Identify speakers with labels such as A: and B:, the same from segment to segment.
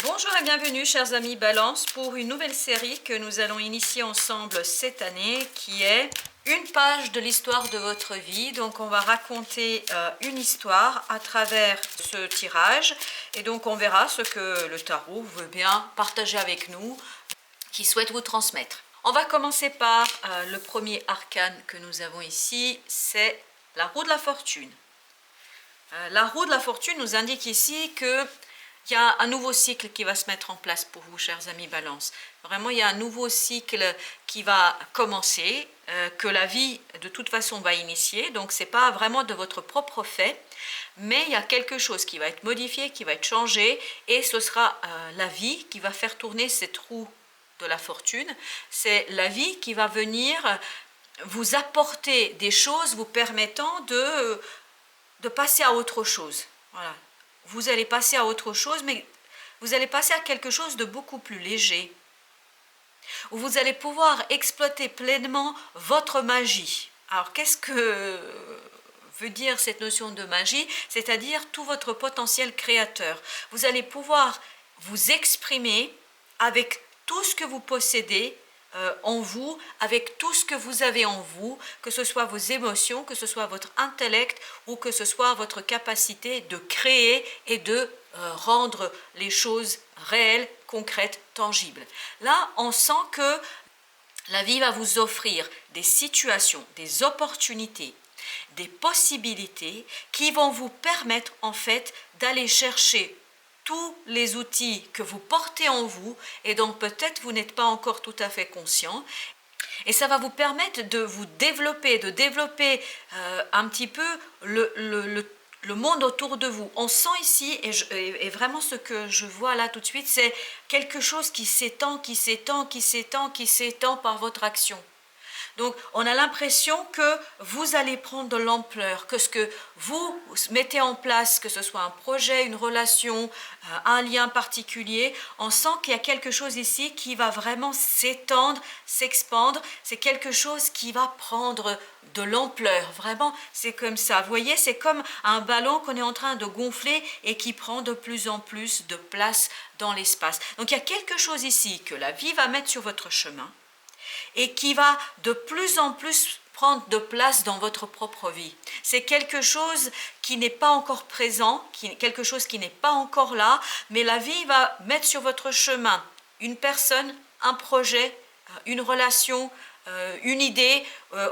A: Bonjour et bienvenue chers amis Balance pour une nouvelle série que nous allons initier ensemble cette année qui est une page de l'histoire de votre vie. Donc on va raconter une histoire à travers ce tirage et donc on verra ce que le tarot veut bien partager avec nous, qui souhaite vous transmettre. On va commencer par le premier arcane que nous avons ici, c'est la roue de la fortune. La roue de la fortune nous indique ici que il y a un nouveau cycle qui va se mettre en place pour vous, chers amis Balance. Vraiment, il y a un nouveau cycle qui va commencer, que la vie, de toute façon, va initier. Donc, ce n'est pas vraiment de votre propre fait, mais il y a quelque chose qui va être modifié, qui va être changé, et ce sera la vie qui va faire tourner cette roue de la fortune. C'est la vie qui va venir vous apporter des choses vous permettant de passer à autre chose. Voilà. Vous allez passer à autre chose, mais vous allez passer à quelque chose de beaucoup plus léger, où vous allez pouvoir exploiter pleinement votre magie. Alors, qu'est-ce que veut dire cette notion de magie? C'est-à-dire tout votre potentiel créateur. Vous allez pouvoir vous exprimer avec tout ce que vous possédez en vous, avec tout ce que vous avez en vous, que ce soit vos émotions, que ce soit votre intellect ou que ce soit votre capacité de créer et de rendre les choses réelles, concrètes, tangibles. Là, on sent que la vie va vous offrir des situations, des opportunités, des possibilités qui vont vous permettre en fait d'aller chercher tous les outils que vous portez en vous et dont peut-être vous n'êtes pas encore tout à fait conscient. Et ça va vous permettre de vous développer, un petit peu le monde autour de vous. On sent ici, et vraiment ce que je vois là tout de suite, c'est quelque chose qui s'étend par votre action. Donc, on a l'impression que vous allez prendre de l'ampleur, que ce que vous mettez en place, que ce soit un projet, une relation, un lien particulier, on sent qu'il y a quelque chose ici qui va vraiment s'étendre, s'expandre. C'est quelque chose qui va prendre de l'ampleur. Vraiment, c'est comme ça. Vous voyez, c'est comme un ballon qu'on est en train de gonfler et qui prend de plus en plus de place dans l'espace. Donc, il y a quelque chose ici que la vie va mettre sur votre chemin et qui va de plus en plus prendre de place dans votre propre vie. C'est quelque chose qui n'est pas encore présent, quelque chose qui n'est pas encore là, mais la vie va mettre sur votre chemin une personne, un projet, une relation, une idée,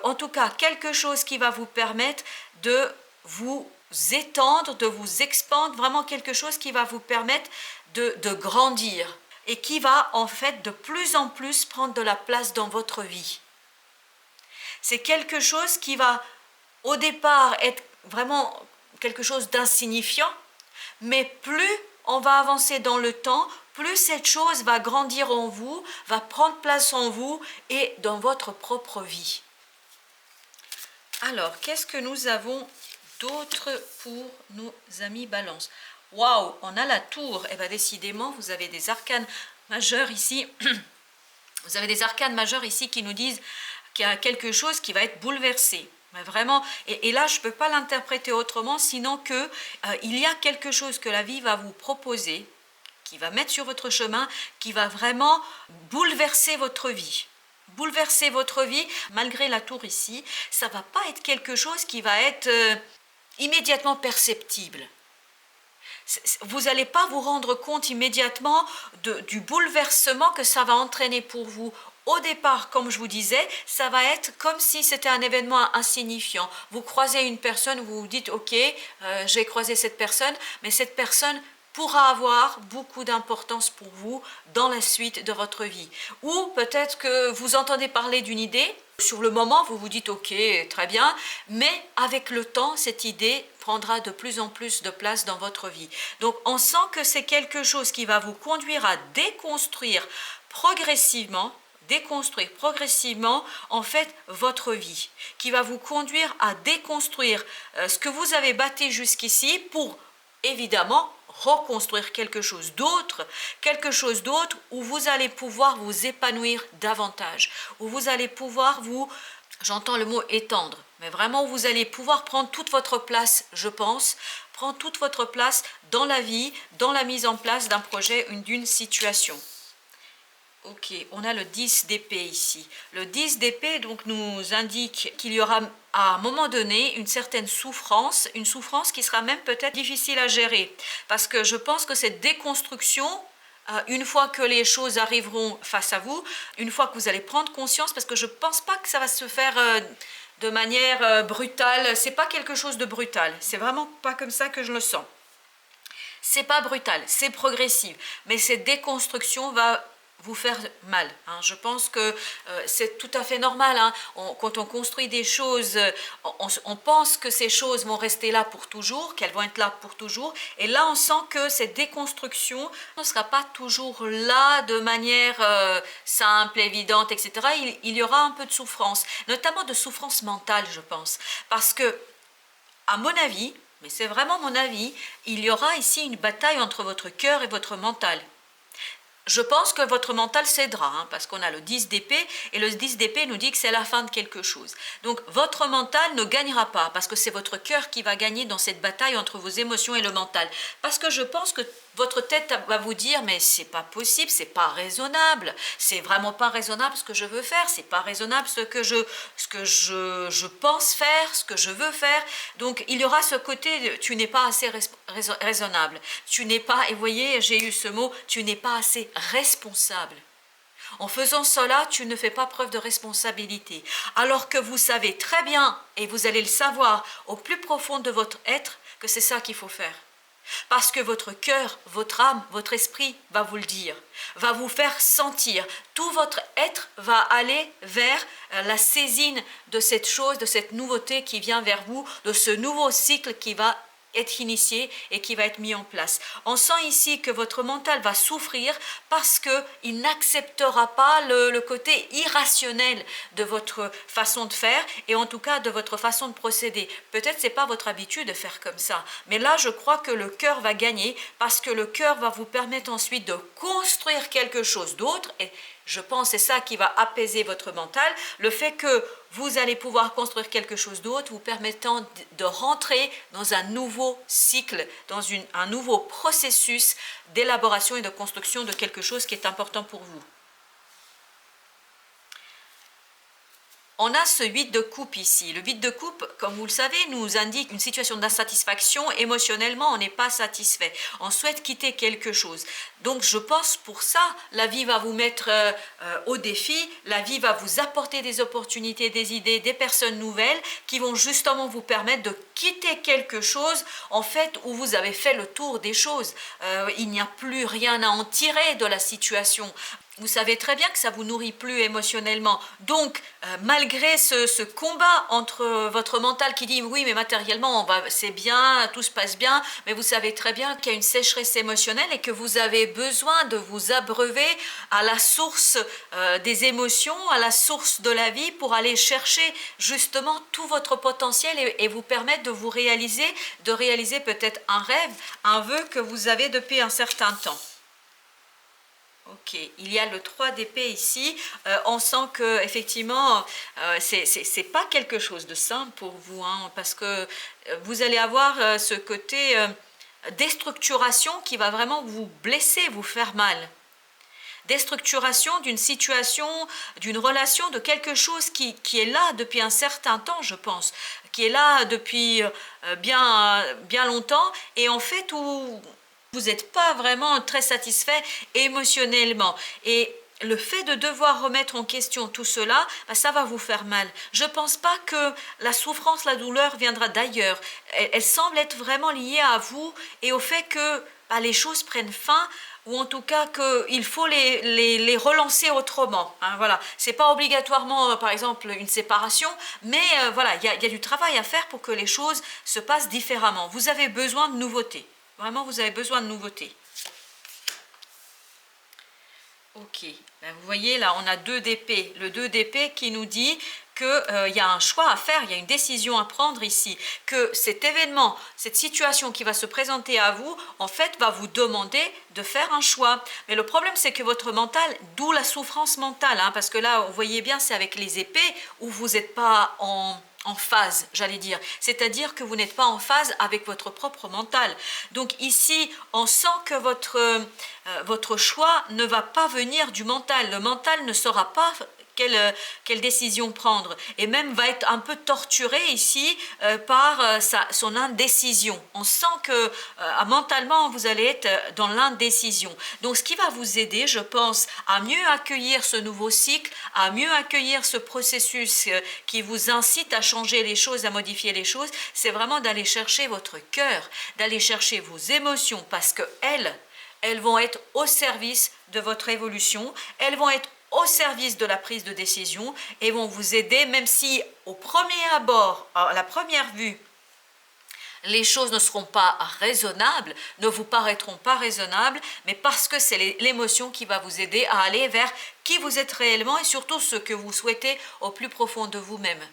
A: en tout cas quelque chose qui va vous permettre de vous étendre, de vous expandre, vraiment quelque chose qui va vous permettre de grandir et qui va en fait de plus en plus prendre de la place dans votre vie. C'est quelque chose qui va au départ être vraiment quelque chose d'insignifiant, mais plus on va avancer dans le temps, plus cette chose va grandir en vous, va prendre place en vous et dans votre propre vie. Alors, qu'est-ce que nous avons d'autre pour nos amis Balance? Waouh, on a la tour. Et bien décidément, vous avez des arcanes majeurs ici. Vous avez des arcanes majeurs ici qui nous disent qu'il y a quelque chose qui va être bouleversé. Mais vraiment, et là, je ne peux pas l'interpréter autrement, sinon que il y a quelque chose que la vie va vous proposer, qui va mettre sur votre chemin, qui va vraiment bouleverser votre vie. Bouleverser votre vie, malgré la tour ici, ça ne va pas être quelque chose qui va être immédiatement perceptible. Vous n'allez pas vous rendre compte immédiatement du bouleversement que ça va entraîner pour vous. Au départ, comme je vous disais, ça va être comme si c'était un événement insignifiant. Vous croisez une personne, vous vous dites « Ok, j'ai croisé cette personne », mais cette personne pourra avoir beaucoup d'importance pour vous dans la suite de votre vie. Ou peut-être que vous entendez parler d'une idée, sur le moment vous vous dites ok, très bien, mais avec le temps cette idée prendra de plus en plus de place dans votre vie. Donc on sent que c'est quelque chose qui va vous conduire à déconstruire progressivement en fait votre vie, qui va vous conduire à déconstruire ce que vous avez bâti jusqu'ici pour évidemment reconstruire quelque chose d'autre où vous allez pouvoir vous épanouir davantage, où vous allez pouvoir vous, j'entends le mot étendre, mais vraiment où vous allez pouvoir prendre toute votre place, je pense, prend toute votre place dans la vie, dans la mise en place d'un projet, d'une situation. Ok, on a le 10 d'épée ici. Le 10 d'épée donc nous indique qu'il y aura à un moment donné une certaine souffrance, une souffrance qui sera même peut-être difficile à gérer. Parce que je pense que cette déconstruction, une fois que les choses arriveront face à vous, une fois que vous allez prendre conscience, parce que je ne pense pas que ça va se faire de manière brutale, c'est pas quelque chose de brutal, c'est vraiment pas comme ça que je le sens. C'est pas brutal, c'est progressif, mais cette déconstruction va vous faire mal. Hein. Je pense que c'est tout à fait normal. Hein. Quand on construit des choses, on pense que ces choses vont rester là pour toujours, qu'elles vont être là pour toujours. Et là, on sent que cette déconstruction ne sera pas toujours là de manière simple, évidente, etc. Il y aura un peu de souffrance, notamment de souffrance mentale, je pense. Parce que, à mon avis, mais c'est vraiment mon avis, il y aura ici une bataille entre votre cœur et votre mental. Je pense que votre mental cédera, hein, parce qu'on a le 10 d'épée, et le 10 d'épée nous dit que c'est la fin de quelque chose. Donc votre mental ne gagnera pas, parce que c'est votre cœur qui va gagner dans cette bataille entre vos émotions et le mental. Parce que je pense que votre tête va vous dire, mais c'est pas possible, c'est pas raisonnable, c'est vraiment pas raisonnable ce que je veux faire, c'est pas raisonnable ce que je pense faire, ce que je veux faire. Donc il y aura ce côté, tu n'es pas assez raisonnable, tu n'es pas, et vous voyez, j'ai eu ce mot, tu n'es pas assez responsable. En faisant cela, tu ne fais pas preuve de responsabilité. Alors que vous savez très bien, et vous allez le savoir au plus profond de votre être, que c'est ça qu'il faut faire. Parce que votre cœur, votre âme, votre esprit va vous le dire, va vous faire sentir. Tout votre être va aller vers la saisine de cette chose, de cette nouveauté qui vient vers vous, de ce nouveau cycle qui va être initié et qui va être mis en place. On sent ici que votre mental va souffrir parce qu'il n'acceptera pas le côté irrationnel de votre façon de faire et en tout cas de votre façon de procéder. Peut-être c'est pas votre habitude de faire comme ça, mais là je crois que le cœur va gagner parce que le cœur va vous permettre ensuite de construire quelque chose d'autre et je pense que c'est ça qui va apaiser votre mental, le fait que vous allez pouvoir construire quelque chose d'autre, vous permettant de rentrer dans un nouveau cycle, dans un nouveau processus d'élaboration et de construction de quelque chose qui est important pour vous. On a ce 8 de coupe ici. Le 8 de coupe, comme vous le savez, nous indique une situation d'insatisfaction. Émotionnellement, on n'est pas satisfait. On souhaite quitter quelque chose. Donc, je pense pour ça, la vie va vous mettre au défi. La vie va vous apporter des opportunités, des idées, des personnes nouvelles qui vont justement vous permettre de quitter quelque chose, en fait, où vous avez fait le tour des choses. Il n'y a plus rien à en tirer de la situation. Vous savez très bien que ça ne vous nourrit plus émotionnellement. Donc, malgré ce combat entre votre mental qui dit « oui, mais matériellement, c'est bien, tout se passe bien », mais vous savez très bien qu'il y a une sécheresse émotionnelle et que vous avez besoin de vous abreuver à la source des émotions, à la source de la vie pour aller chercher justement tout votre potentiel et vous permettre de vous réaliser, peut-être un rêve, un vœu que vous avez depuis un certain temps. Ok, il y a le 3 d'épée ici, on sent que effectivement c'est pas quelque chose de simple pour vous, hein, parce que vous allez avoir ce côté déstructuration qui va vraiment vous blesser, vous faire mal. Déstructuration d'une situation, d'une relation, de quelque chose qui est là depuis un certain temps, je pense, qui est là depuis bien longtemps, et en fait où vous n'êtes pas vraiment très satisfait émotionnellement. Et le fait de devoir remettre en question tout cela, ça va vous faire mal. Je ne pense pas que la souffrance, la douleur viendra d'ailleurs. Elle semble être vraiment liée à vous et au fait que les choses prennent fin, ou en tout cas qu'il faut les relancer autrement. Hein, voilà. Ce n'est pas obligatoirement, par exemple, une séparation, mais voilà, il y a du travail à faire pour que les choses se passent différemment. Vous avez besoin de nouveautés. Vraiment, vous avez besoin de nouveautés. Ok, vous voyez là, on a 2 d'épée. Le 2 d'épée qui nous dit qu'il y a un choix à faire, il y a une décision à prendre ici. Que cet événement, cette situation qui va se présenter à vous, en fait, va vous demander de faire un choix. Mais le problème, c'est que votre mental, d'où la souffrance mentale, hein, parce que là, vous voyez bien, c'est avec les épées où vous n'êtes pas en en phase, j'allais dire. C'est-à-dire que vous n'êtes pas en phase avec votre propre mental. Donc ici, on sent que votre choix ne va pas venir du mental. Le mental ne saura pas quelle décision prendre, et même va être un peu torturé ici par son indécision. On sent que mentalement vous allez être dans l'indécision. Donc ce qui va vous aider, je pense, à mieux accueillir ce nouveau cycle, à mieux accueillir ce processus qui vous incite à changer les choses, à modifier les choses, c'est vraiment d'aller chercher votre cœur, d'aller chercher vos émotions, parce que elles vont être au service de votre évolution, elles vont être au service de la prise de décision et vont vous aider, même si au premier abord, à la première vue, les choses ne seront pas raisonnables, ne vous paraîtront pas raisonnables, mais parce que c'est l'émotion qui va vous aider à aller vers qui vous êtes réellement et surtout ce que vous souhaitez au plus profond de vous-même.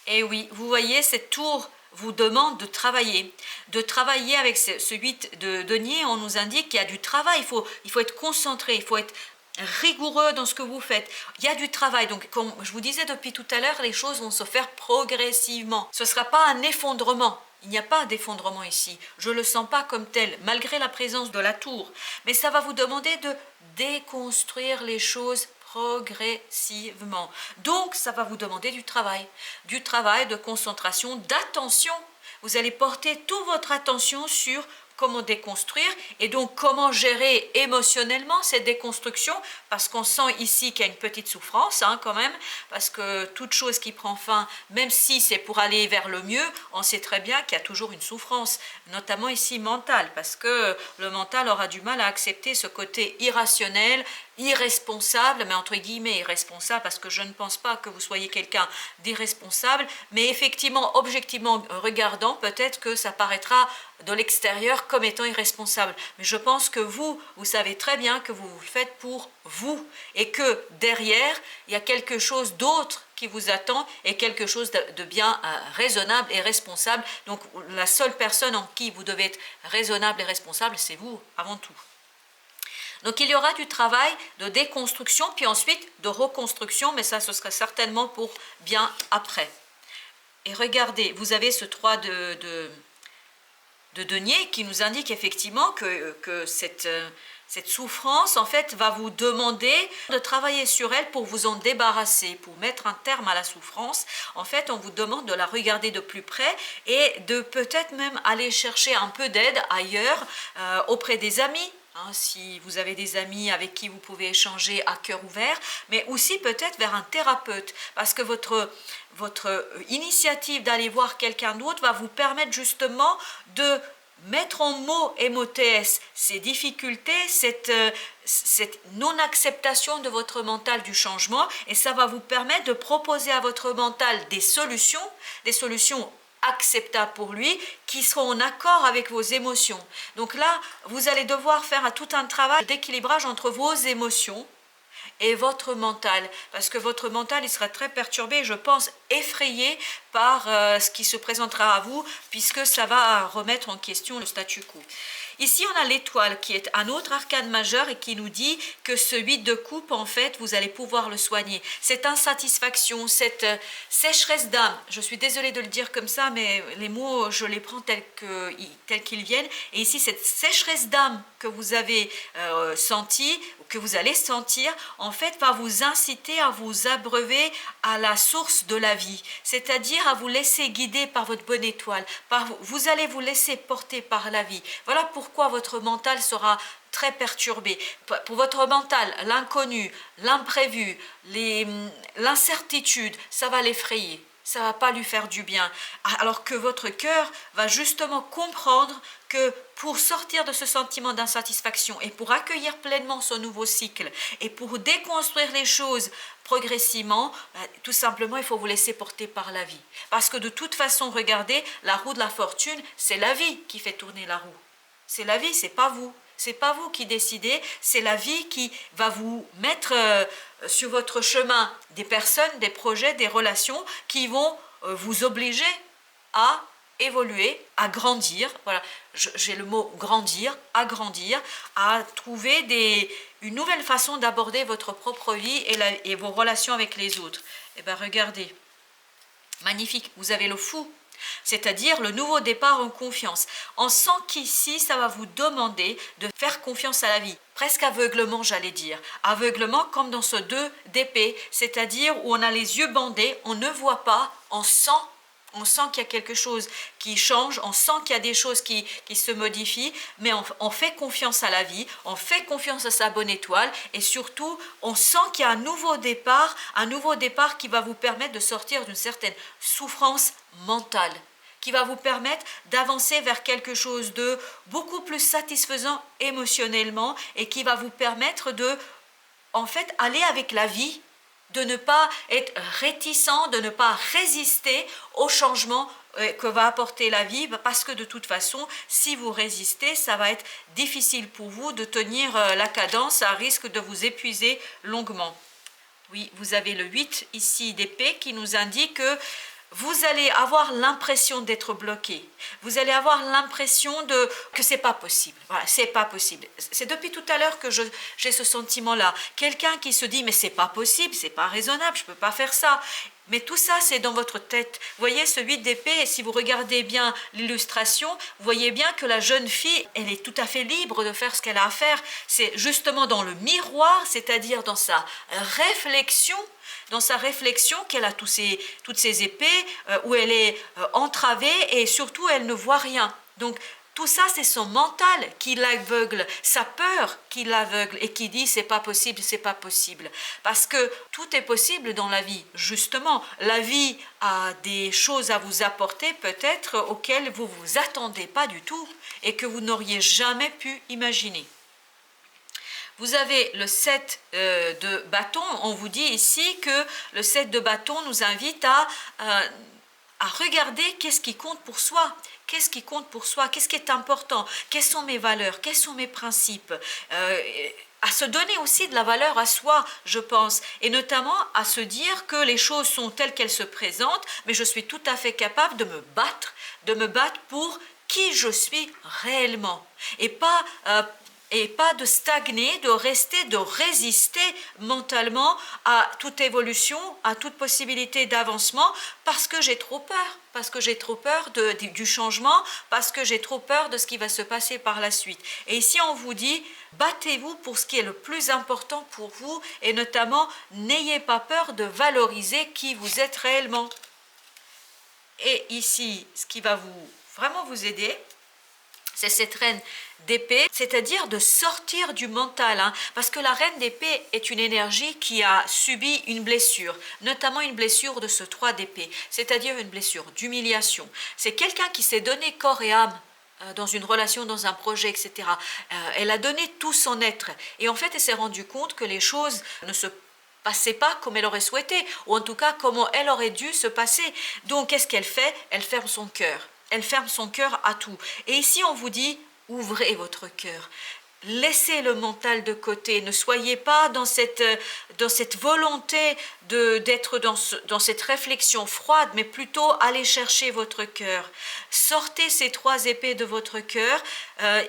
A: Et oui, vous voyez, cette tour vous demande de travailler avec ce 8 de denier. On nous indique qu'il y a du travail, il faut être concentré, il faut être rigoureux dans ce que vous faites. Il y a du travail, donc comme je vous disais depuis tout à l'heure, les choses vont se faire progressivement. Ce ne sera pas un effondrement. Il n'y a pas d'effondrement ici. Je ne le sens pas comme tel, malgré la présence de la tour. Mais ça va vous demander de déconstruire les choses progressivement. Donc, ça va vous demander du travail, de concentration, d'attention. Vous allez porter toute votre attention sur comment déconstruire et donc comment gérer émotionnellement cette déconstruction, parce qu'on sent ici qu'il y a une petite souffrance quand même, parce que toute chose qui prend fin, même si c'est pour aller vers le mieux, on sait très bien qu'il y a toujours une souffrance, notamment ici mentale, parce que le mental aura du mal à accepter ce côté irrationnel, irresponsable, mais entre guillemets irresponsable, parce que je ne pense pas que vous soyez quelqu'un d'irresponsable, mais effectivement, objectivement regardant, peut-être que ça paraîtra de l'extérieur comme étant irresponsable. Mais je pense que vous savez très bien que vous le faites pour vous, et que derrière, il y a quelque chose d'autre qui vous attend, et quelque chose de bien raisonnable et responsable. Donc la seule personne en qui vous devez être raisonnable et responsable, c'est vous, avant tout. Donc il y aura du travail de déconstruction, puis ensuite de reconstruction, mais ça, ce serait certainement pour bien après. Et regardez, vous avez ce 3 de denier qui nous indique effectivement que cette souffrance, en fait, va vous demander de travailler sur elle pour vous en débarrasser, pour mettre un terme à la souffrance. En fait, on vous demande de la regarder de plus près et de peut-être même aller chercher un peu d'aide ailleurs, auprès des amis. Si vous avez des amis avec qui vous pouvez échanger à cœur ouvert, mais aussi peut-être vers un thérapeute, parce que votre initiative d'aller voir quelqu'un d'autre va vous permettre justement de mettre en mots et mots TS ces difficultés, cette non-acceptation de votre mental du changement, et ça va vous permettre de proposer à votre mental des solutions acceptables pour lui, qui seront en accord avec vos émotions. Donc là, vous allez devoir faire tout un travail d'équilibrage entre vos émotions et votre mental, parce que votre mental, il sera très perturbé, je pense effrayé par ce qui se présentera à vous, puisque ça va remettre en question le statu quo. Ici, on a l'étoile qui est un autre arcane majeur et qui nous dit que ce 8 de coupe, en fait, vous allez pouvoir le soigner. Cette insatisfaction, cette sécheresse d'âme, je suis désolée de le dire comme ça, mais les mots, je les prends tels qu'ils viennent. Et ici, cette sécheresse d'âme que vous avez sentie, que vous allez sentir, en fait, va vous inciter à vous abreuver à la source de la vie, c'est-à-dire à vous laisser guider par votre bonne étoile. Vous allez vous laisser porter par la vie. Voilà pourquoi votre mental sera très perturbé. Pour votre mental, l'inconnu, l'imprévu, l'incertitude, ça va l'effrayer. Ça ne va pas lui faire du bien. Alors que votre cœur va justement comprendre que pour sortir de ce sentiment d'insatisfaction et pour accueillir pleinement ce nouveau cycle et pour déconstruire les choses progressivement, tout simplement, il faut vous laisser porter par la vie. Parce que de toute façon, regardez, la roue de la fortune, c'est la vie qui fait tourner la roue. C'est la vie, c'est pas vous. C'est pas vous qui décidez, c'est la vie qui va vous mettre sur votre chemin des personnes, des projets, des relations qui vont vous obliger à évoluer, à grandir, voilà, j'ai le mot grandir, à trouver une nouvelle façon d'aborder votre propre vie et vos relations avec les autres. Et bien regardez, magnifique, vous avez le fou, c'est-à-dire le nouveau départ en confiance. On sent qu'ici, ça va vous demander de faire confiance à la vie, presque aveuglement, j'allais dire. Aveuglement comme dans ce 2 d'épée, c'est-à-dire où on a les yeux bandés, on ne voit pas, on sent qu'il y a quelque chose qui change, on sent qu'il y a des choses qui se modifient, mais on fait confiance à la vie, on fait confiance à sa bonne étoile, et surtout, on sent qu'il y a un nouveau départ qui va vous permettre de sortir d'une certaine souffrance mentale, qui va vous permettre d'avancer vers quelque chose de beaucoup plus satisfaisant émotionnellement, et qui va vous permettre de, en fait, aller avec la vie, de ne pas être réticent, de ne pas résister au changement que va apporter la vie, parce que de toute façon, si vous résistez, ça va être difficile pour vous de tenir la cadence, à risque de vous épuiser longuement. Oui, vous avez le 8 ici d'épée qui nous indique que vous allez avoir l'impression d'être bloqué. Vous allez avoir l'impression que c'est pas possible. Voilà, c'est pas possible. C'est depuis tout à l'heure que j'ai ce sentiment-là. Quelqu'un qui se dit mais c'est pas possible, c'est pas raisonnable, je peux pas faire ça. Mais tout ça, c'est dans votre tête. Vous voyez ce 8 d'épée, et si vous regardez bien l'illustration, vous voyez bien que la jeune fille, elle est tout à fait libre de faire ce qu'elle a à faire. C'est justement dans le miroir, c'est-à-dire dans sa réflexion, qu'elle a toutes ces épées, où elle est entravée, et surtout, elle ne voit rien. Donc, tout ça, c'est son mental qui l'aveugle, sa peur qui l'aveugle et qui dit c'est pas possible, c'est pas possible. Parce que tout est possible dans la vie. Justement, la vie a des choses à vous apporter peut-être auxquelles vous vous attendez pas du tout et que vous n'auriez jamais pu imaginer. Vous avez le 7 de bâton. On vous dit ici que le 7 de bâton nous invite à regarder qu'est-ce qui compte pour soi. Qu'est-ce qui compte pour soi? Qu'est-ce qui est important? Quelles sont mes valeurs? Quels sont mes principes? À se donner aussi de la valeur à soi, je pense, et notamment à se dire que les choses sont telles qu'elles se présentent, mais je suis tout à fait capable de me battre pour qui je suis réellement, et pas de stagner, de rester, de résister mentalement à toute évolution, à toute possibilité d'avancement, parce que j'ai trop peur, du changement, parce que j'ai trop peur de ce qui va se passer par la suite. Et ici, on vous dit, battez-vous pour ce qui est le plus important pour vous, et notamment, n'ayez pas peur de valoriser qui vous êtes réellement. Et ici, ce qui va vraiment vous aider, c'est cette reine d'épée, c'est-à-dire de sortir du mental, parce que la reine d'épée est une énergie qui a subi une blessure, notamment une blessure de ce 3 d'épée, c'est-à-dire une blessure d'humiliation. C'est quelqu'un qui s'est donné corps et âme dans une relation, dans un projet, etc. Elle a donné tout son être, et en fait, elle s'est rendue compte que les choses ne se passaient pas comme elle aurait souhaité, ou en tout cas, comment elle aurait dû se passer. Donc, qu'est-ce qu'elle fait? Elle ferme son cœur. Elle ferme son cœur à tout. Et ici, on vous dit, ouvrez votre cœur. Laissez le mental de côté. Ne soyez pas dans cette volonté d'être dans cette réflexion froide, mais plutôt allez chercher votre cœur. Sortez ces 3 épées de votre cœur,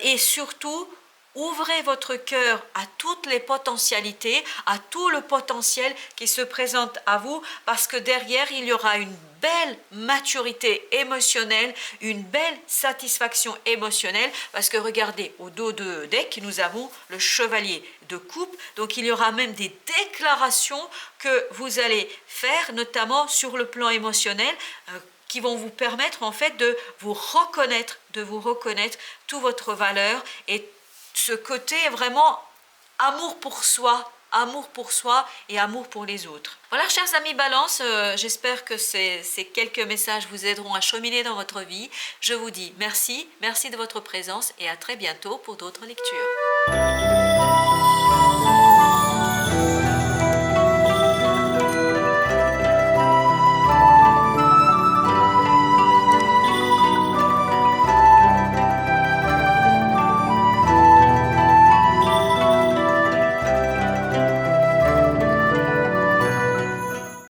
A: et surtout, ouvrez votre cœur à toutes les potentialités, à tout le potentiel qui se présente à vous, parce que derrière, il y aura une belle maturité émotionnelle, une belle satisfaction émotionnelle, parce que regardez, au dos de deck, nous avons le chevalier de coupe, donc il y aura même des déclarations que vous allez faire, notamment sur le plan émotionnel, qui vont vous permettre en fait de vous reconnaître toute votre valeur, et ce côté vraiment amour pour soi et amour pour les autres. Voilà, chers amis Balance, j'espère que ces quelques messages vous aideront à cheminer dans votre vie. Je vous dis merci de votre présence, et à très bientôt pour d'autres lectures.